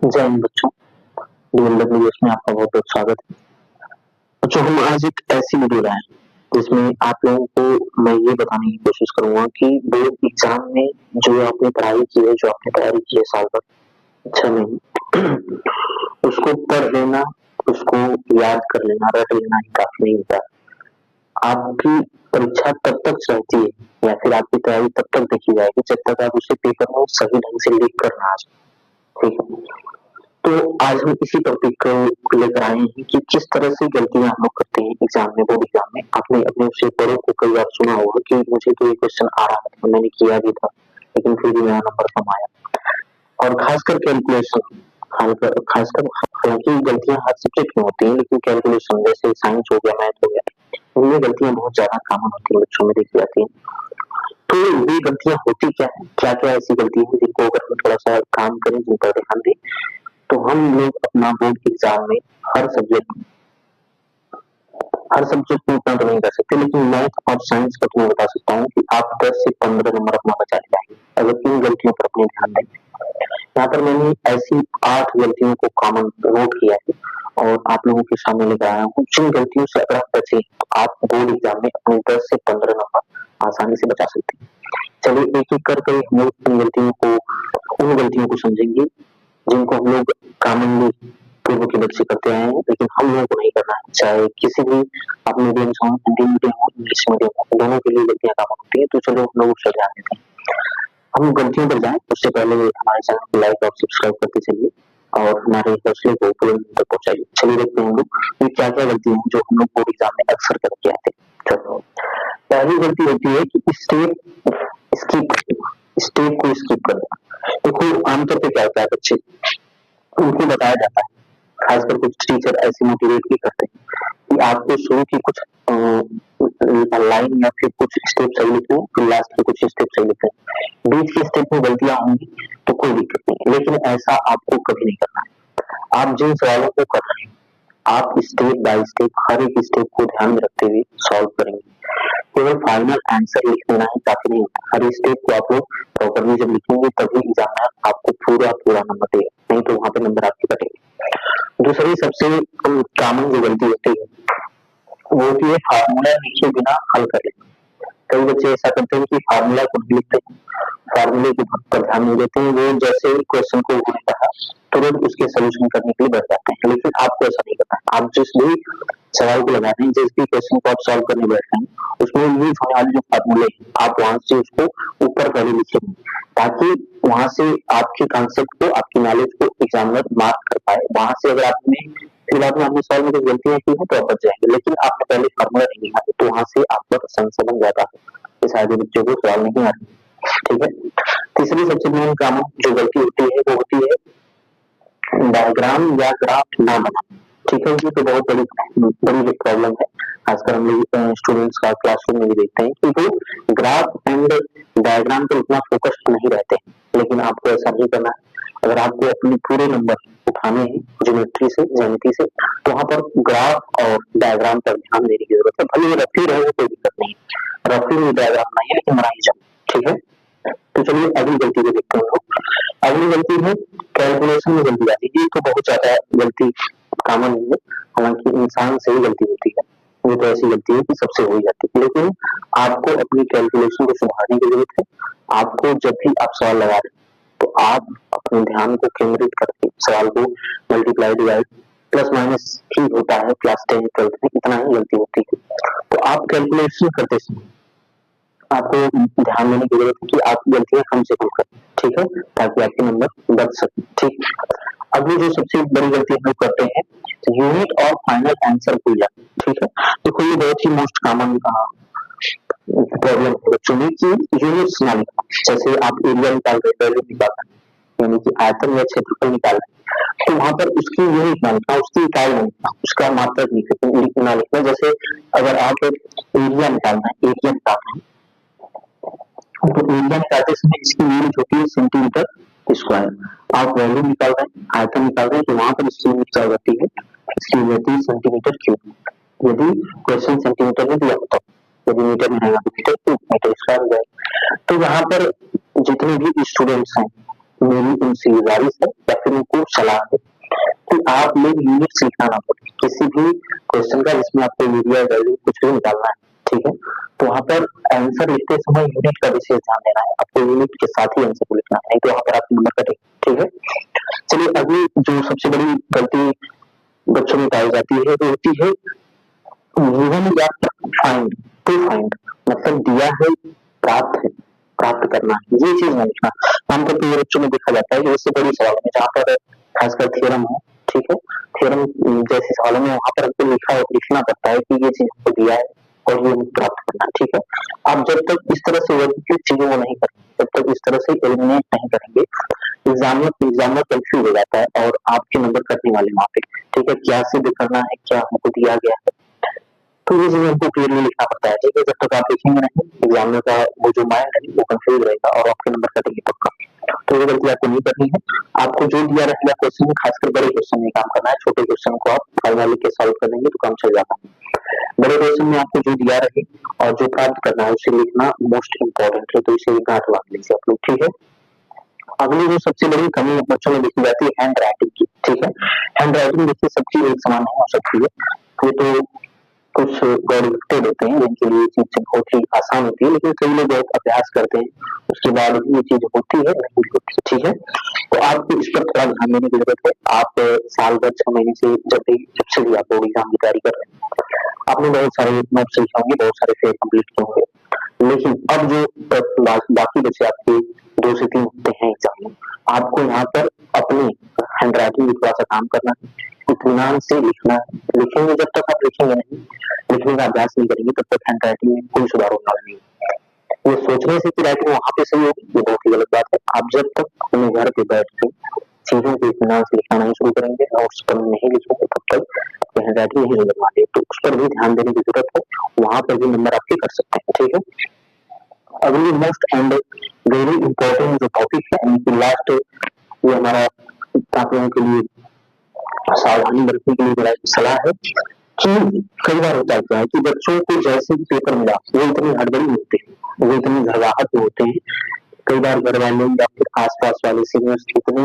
जय हिंद बच्चों, डीएलडब्ल्यू में आपका बहुत बहुत स्वागत है। बच्चों, हम आज एक ऐसी वीडियो लाए हैं जिसमें आप लोगों को मैं ये बताने की कोशिश करूंगा कि बोर्ड एग्जाम में जो आपने पढ़ाई की है, जो आपने तैयारी की है साल भर 6 महीने उसको पढ़ लेना, उसको याद कर लेना, रट लेना ही काफी नहीं होता। आपकी परीक्षा तब तक चलती है या फिर आपकी तैयारी तब तक देखी जाएगी जब तक आप उसे पेपर में सही ढंग से लिख कर ना आ जाए। ठीक है, तो आज हम इसी टॉपिक को लेकर आए हैं कि किस तरह से गलतियां हम लोग करते हैं एग्जाम में, बोर्ड एग्जाम में। आपने अपने उसे बड़ों को कई बार सुना होगा कि मुझे तो ये क्वेश्चन आ रहा था, मैंने किया भी था, लेकिन फिर भी मेरा नंबर कम आया। और खासकर कैलकुलेशन, खासकर हालांकि गलतियां हर सब्जेक्ट में होती हैं, लेकिन कैलकुलेशन जैसे साइंस हो गया, मैथ हो गया, इनमें गलतियां बहुत ज्यादा कॉमन होती है, बच्चों में देखी जाती है। तो ये गलतियां होती क्या है, क्या क्या ऐसी गलती है जिनको अगर हम थोड़ा सा काम करें, जिन पर ध्यान दें, तो हम लोग अपना बोर्ड एग्जाम में हर सब्जेक्ट में उतना तो नहीं कर सकते, लेकिन मैथ और साइंस का तो मैं बता सकता हूँ कि आप 10 से 15 नंबर अपना बचा ले जाएंगे अगर इन गलतियों पर अपने ध्यान दें। यहाँ पर मैंने ऐसी 8 गलतियों को कॉमन नोट किया है और आप लोगों के सामने लेकर आया हूँ, जिन गलतियों से अगर आप बचे तो आप बोर्ड एग्जाम में अपने 10 से 15 नंबर आसानी से बचा सकते हैं। चलिए एक एक करके हम लोग उन गलतियों को समझेंगे जिनको हम लोग कॉमनली पूर्व के बच्चे करते आए हैं, लेकिन हम लोगों को नहीं करना है। चाहे किसी भी आप मीडियम हो, हिंदी मीडियम हो, इंग्लिश मीडियम हो, दोनों के लिए गलतियां कॉमन होती है। तो चलो हम लोग उसका ध्यान देते हैं। हम गलतियों पर जाएं उससे पहले हमारे चैनल को लाइक और सब्सक्राइब करते चलिए और हमारे हौसले को बुलंद तक पहुंचाइए। चलिए देखते हैं हम लोग कि क्या क्या गलतियां हैं जो हम लोग बोर्ड एग्जाम में अक्सर करके आते हैं। चलो, पहली गलती होती है कि स्टेप को स्किप करना। देखो, आमतौर पर क्या होता है, बच्चे उनको बताया जाता है, खासकर कुछ टीचर ऐसे मोटिवेट भी करते हैं कि आपको शुरू की कुछ लाइन या फिर कुछ स्टेप सही लिखने, फिर लास्ट के कुछ स्टेप सही लिखने, बीच के स्टेप में गलतियां होंगी तो कोई दिक्कत नहीं, लेकिन ऐसा आपको कभी नहीं करना है। आप जिन सवालों को कर रहे हैं, आप स्टेप बाय स्टेप हर एक स्टेप को ध्यान में रखते हुए सॉल्व करेंगे। केवल फाइनल आंसर लिख देना ही काफी नहीं होता, हर स्टेप को आप लोग प्रॉपरली जब लिखेंगे तभी एग्जामिनर आपको पूरा नंबर देगा, नहीं तो वहां पे नंबर आपके कटेंगे। दूसरी सबसे कॉमन जो गलती होती है वो होती है फार्मूला लिखे बिना हल कर लेना। कई बच्चे ऐसा करते हैं कि फार्मूला को नहीं लिखते हैं, फार्मूले के पर ध्यान नहीं देते हैं, वो जैसे ही क्वेश्चन को उन्होंने कहा तुरंत उसके सोल्यूशन करने के लिए बैठ जाते हैं। लेकिन आपको ऐसा नहीं करना है। आप जिस भी सवाल को लगा रहे हैं, जिस भी क्वेश्चन को आप सॉल्व करने बैठ रहे हैं, उसमें यूज होने वाले जो फार्मूले आप वहां से उसको ऊपर पहले लिखेंगे, ताकि वहां से आपके कॉन्सेप्ट को, आपकी नॉलेज को एग्जामिनर मार्क कर पाए। वहां से अगर आपने शुरुआत में आपने सॉल्व में कुछ गलतियां की है तो आप बच जाएंगे, लेकिन आपने पहले फार्मूला नहीं लिखा तो वहां से आपका संशय बन जाता है कि शायद बच्चों को सवाल नहीं आ रही। ठीक है, तीसरी सबसे मेन कॉमन जो गलती होती है वो होती है डायग्राम या ग्राफ ना बनाना। ठीक है, ये तो बहुत बड़ी प्रॉब्लम है, खासकर हम लोग स्टूडेंट्स का क्लासरूम में भी देखते हैं कि वो ग्राफ एंड डायग्राम पर उतना फोकस्ड नहीं रहते हैं, लेकिन आपको ऐसा नहीं करना है। अगर आपको अपने पूरे नंबर उठाने हैं ज्योमेट्री से, तो वहां पर ग्राफ और डायग्राम पर ध्यान देने की जरूरत है। भले ही रफी रहे कोई दिक्कत नहीं, रफी में डायग्राम नहीं है लेकिन बनाई जाए। ठीक है, तो चलिए अगली गलती को देखते हैं। अगली गलती है कैलकुलेशन में गलती आती है। ये तो बहुत ज्यादा गलती कॉमन है, हालांकि इंसान से ही गलती होती है, ये तो ऐसी गलती है कि सबसे हो ही जाती है, लेकिन आपको अपनी कैलकुलेशन को सुधारने की जरूरत है। आपको जब भी आप सवाल लगा रहे हैं तो आप अपने ध्यान को केंद्रित करके सवाल को मल्टीप्लाई डिवाइड प्लस माइनस ही होता है, क्लास 10 12 में इतना ही गलती होती है। तो आप कैलकुलेशन करते समय आपको ध्यान देने की जरूरत है कि आप गलतियां कम से कम करें। ठीक है, ताकि आपके नंबर बच सके। ठीक, अगली जो सबसे बड़ी गलती हम लोग करते हैं, यूनिट और फाइनल आंसर भूल जाते हैं। ठीक है, देखो ये बहुत ही मोस्ट कॉमन प्रॉब्लम है बच्चों में कि यूनिट्स ना लिखना। जैसे आप एरिया निकाल रहे, वैल्यू निकाल रहे, यानी कि आयतन या क्षेत्रफल निकाल रहे, तो वहां पर उसकी यूनिट ना लिखना, उसकी इकाई ना लिखना, उसका मात्रक ना लिखना। जैसे अगर आप एरिया निकाल रहे हैं, तो एरिया निकालते समय इसकी यूनिट होती है सेंटीमीटर स्क्वायर। आप वैल्यू निकाल रहे हैं, आयतन निकाल रहे हैं, तो वहां पर इसकी यूनिट क्या होती है, इसकी यूनिट है सेंटीमीटर क्यूब। यदि क्वेश्चन सेंटीमीटर में दिया होता, यदि मीटर में रहेगा तो मीटर क्यूब, मीटर स्क्वायर हो जाएगा। तो यहाँ पर जितने भी स्टूडेंट्स हैं मेरी उनसे गुजारिश है या फिर उनको सलाह है कि आप लोग यूनिट्स लिखना ना भूलें। किसी भी क्वेश्चन का जिसमें आपको यूरिया, वैल्यू कुछ भी निकालना है, ठीक है? तो वहाँ पर आंसर लिखते समय यूनिट का विशेष ध्यान देना है। आपको यूनिट के साथ ही आंसर को लिखना है, नहीं तो वहाँ पर आपके नंबर कटेंगे, ठीक है? चलिए अगली जो सबसे बड़ी गलती बच्चों में पाई जाती है वो होती है गिवन या फाइंड, टू फाइंड मतलब दिया है, प्राप्त है, प्राप्त करना है, ये चीज नहीं लिखना। आमतौर पर बच्चों में देखा जाता है कि इससे बड़ी सवाल में जहाँ पर खासकर थ्योरम हो, ठीक है, थ्योरम जैसे सवालों में वहां पर हमको लिखना पड़ता है कि ये चीज हमको दिया है और ये हमें प्राप्त करना है, ठीक है। आप जब तक इस तरह से वर्गीकृत चीजों को नहीं करेंगे, जब तक इस तरह से एलिमिनेट नहीं करेंगे, एग्जामिनर कंफ्यूज हो जाता है और आपके नंबर कटने वाले वहां पे, ठीक है। क्या सिद्ध करना है, क्या हमको दिया गया है, तो ये चीजें हमको क्लियरली लिखना पड़ता है, ठीक है। जब तक आप लिखेंगे नहीं, एग्जामिनर का वो जो माइंड है वो कंफ्यूज रहेगा और आपके नंबर कटेंगे पक्का। तो ये गलती आपको नहीं करनी है। आपको जो दिया रहेगा क्वेश्चन में, खासकर बड़े क्वेश्चन में काम करना है, छोटे क्वेश्चन को आप फाइनल लिख के सॉल्व कर देंगे तो काम चल जाता है। बड़े क्वेश्चन में आपको जो दिया रहे और जो प्राप्त करना है उसे लिखना मोस्ट इम्पोर्टेंट है, तो इसे गांठ बांध लीजिए आप लोग, ठीक है। अगली जो सबसे बड़ी कमी बच्चों में देखी जाती है हैंड राइटिंग की, ठीक है। हैंड राइटिंग देखिए सबकी एक समान नहीं हो सकती है, ये तो कुछ गॉड गिफ्टेड होते हैं जिनके लिए ये चीज बहुत ही आसान होती है, लेकिन कई लोग बहुत अभ्यास करते हैं उसके बाद ये चीज होती है नहीं होती, ठीक है। तो आपको इस पर थोड़ा ध्यान देने की जरूरत है। आप साल भर 6 महीने से जब से भी आप बोर्ड एग्जाम की तैयारी कर रहे हैं, आपने बहुत सारे नोट्स लिखे होंगे, बहुत सारे फेयर कंप्लीट किए होंगे, लेकिन अब जो बाकी बचे आपके 2 से 3 हफ्ते हैं एग्जाम में, आपको यहाँ पर अपनी हैंड राइटिंग में थोड़ा सा काम करना है, इत्मीनान से लिखना है। लिखेंगे जब तक आप लिखेंगे नहीं, लिखने का अभ्यास नहीं करेंगे तब तक हैंड राइटिंग में कोई सुधार होने वाला नहीं। ये सोचने से कि राइटिंग वहां पे सही होगी, ये बहुत ही गलत बात है। आप जब तक अपने घर पे बैठ के चीजों को इत्मीनान से लिखना नहीं शुरू करेंगे और उस पर नहीं लिखेंगे तब तक आपकी हैंड राइटिंग नहीं नजर आती है, तो उस पर भी ध्यान देने की जरूरत है। वहां पर भी नंबर आपके कर सकते हैं, ठीक है। अगली मोस्ट एंड वेरी इंपॉर्टेंट जो टॉपिक है, लास्ट ये हमारा आप लोगों के लिए सावधानी बरतने के लिए मेरा सलाह है कि कई बार होता है कि बच्चों को जैसे भी पेपर मिला वो इतनी हड़बड़ी में होते हैं, वो इतनी घबराहट में होते हैं, कई बार घर वाले या फिर आसपास वाले सीनियर्स इतने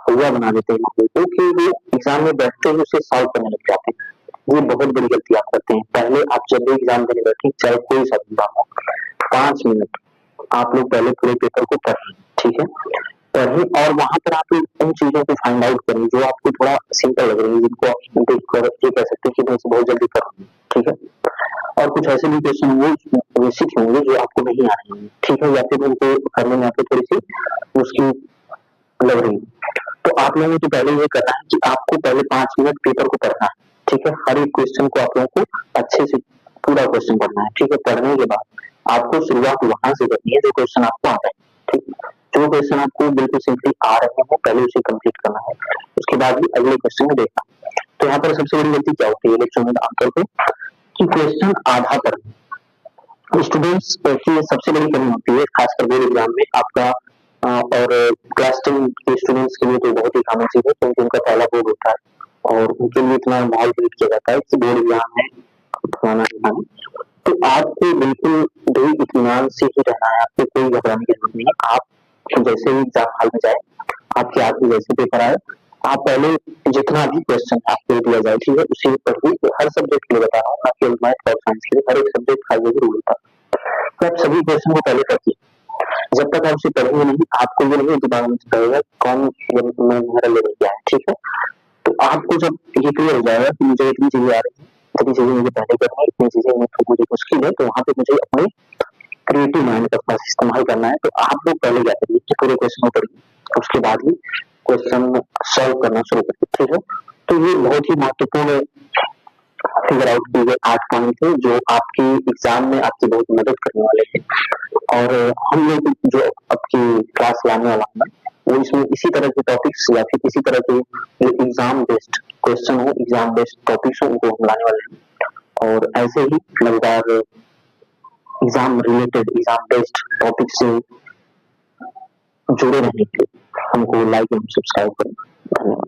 हुआ बना देते हैं माहौल को कि वो एग्जाम में बैठते ही उसे सॉल्व करने लग जाते हैं। ये बहुत बड़ी गलती आप करते हैं। पहले आप जब भी एग्जाम देने बैठे, चाहे कोई सा एग्जाम हो, 5 मिनट आप लोग पहले पूरे पेपर को पढ़ें, ठीक है। पढ़ें और वहां पर आप उन चीजों को फाइंड आउट करें जो आपको थोड़ा सिंपल लग रही है, जिनको आप देखकर ये कह सकते हैं कि मैं इसे बहुत जल्दी कर लूंगी, ठीक है। और कुछ ऐसे भी क्वेश्चन होंगे बेसिक होंगे जो आपको नहीं आ रहे हैं, ठीक है, या फिर उनको करने में आपको थोड़ी सी मुश्किल लग रही है। तो आप लोगों को पहले ये करना है कि आपको पहले 5 मिनट पेपर को पढ़ना है, ठीक है। हर एक क्वेश्चन को आप लोगों को अच्छे से पूरा क्वेश्चन पढ़ना है, ठीक है। पढ़ने के बाद आपको शुरुआत वहां से करनी है जो क्वेश्चन आपको आता है, ठीक। जो क्वेश्चन आपको बिल्कुल सिंपली आ रहे हैं पहले उसे कंप्लीट करना है, उसके बाद ही अगले क्वेश्चन में देखना। तो यहाँ पर सबसे बड़ी गलती क्या होती है लेक्चर में आमतौर पर कि क्वेश्चन आधा पढ़ना। स्टूडेंट्स की सबसे बड़ी कमी होती है खासकर बोर्ड एग्जाम में आपका, और क्लास 10 के स्टूडेंट्स के लिए तो बहुत ही कॉमन चीज है क्योंकि उनका पहला बोर्ड होता है और उनके लिए इतना माहौल क्रिएट किया जाता है कि बोर्ड एग्जाम में फलाना ठिकाना। तो आपको बिल्कुल भी इत्मीनान से ही रहना है, आपको कोई घबराने की जरूरत नहीं है। आप जैसे ही एग्जाम हॉल में जाए, आपके हाथ में जैसे पेपर आए, आप पहले जितना भी क्वेश्चन आपको दिया जाए, ठीक है, उसे पढ़िए। हर सब्जेक्ट के लिए बता रहा हूँ, ना केवल मैथ और साइंस के लिए, हर एक सब्जेक्ट का ये रूल होता है। तो आप सभी क्वेश्चन को पहले पढ़िए। जब तक आप उसे पढ़ेंगे नहीं, आपको ये नहीं दिमाग में रहेगा कौन मेरा लेवल क्या है, ठीक है। तो आपको जब ये क्लियर हो जाएगा कि मुझे इतनी चीजें आ रही है, इतनी चीजें मुझे पहले करनी है, इतनी चीजें मुझे मुश्किल है, तो वहां पे मुझे अपने क्रिएटिव माइंड का थोड़ा इस्तेमाल करना है। तो आप लोग पहले क्या करिए कि पूरे क्वेश्चन को पढ़िए, उसके बाद ही क्वेश्चन सॉल्व करना शुरू करिए, ठीक है। तो ये बहुत ही महत्वपूर्ण फिगर आउट किए गए 8 पॉइंट थे जो आपके एग्जाम में आपकी बहुत मदद करने वाले हैं। और हम लोग जो आपकी क्लास लाने वाला हूँ वो इसमें इसी तरह के टॉपिक्स या फिर इसी तरह के जो एग्जाम बेस्ड क्वेश्चन हो, एग्जाम बेस्ड टॉपिक्स हो, उनको हम लाने वाले हैं। और ऐसे ही लगातार exam related, exam based topic से जुड़े रहने के लिए हमको लाइक एंड सब्सक्राइब करें। धन्यवाद।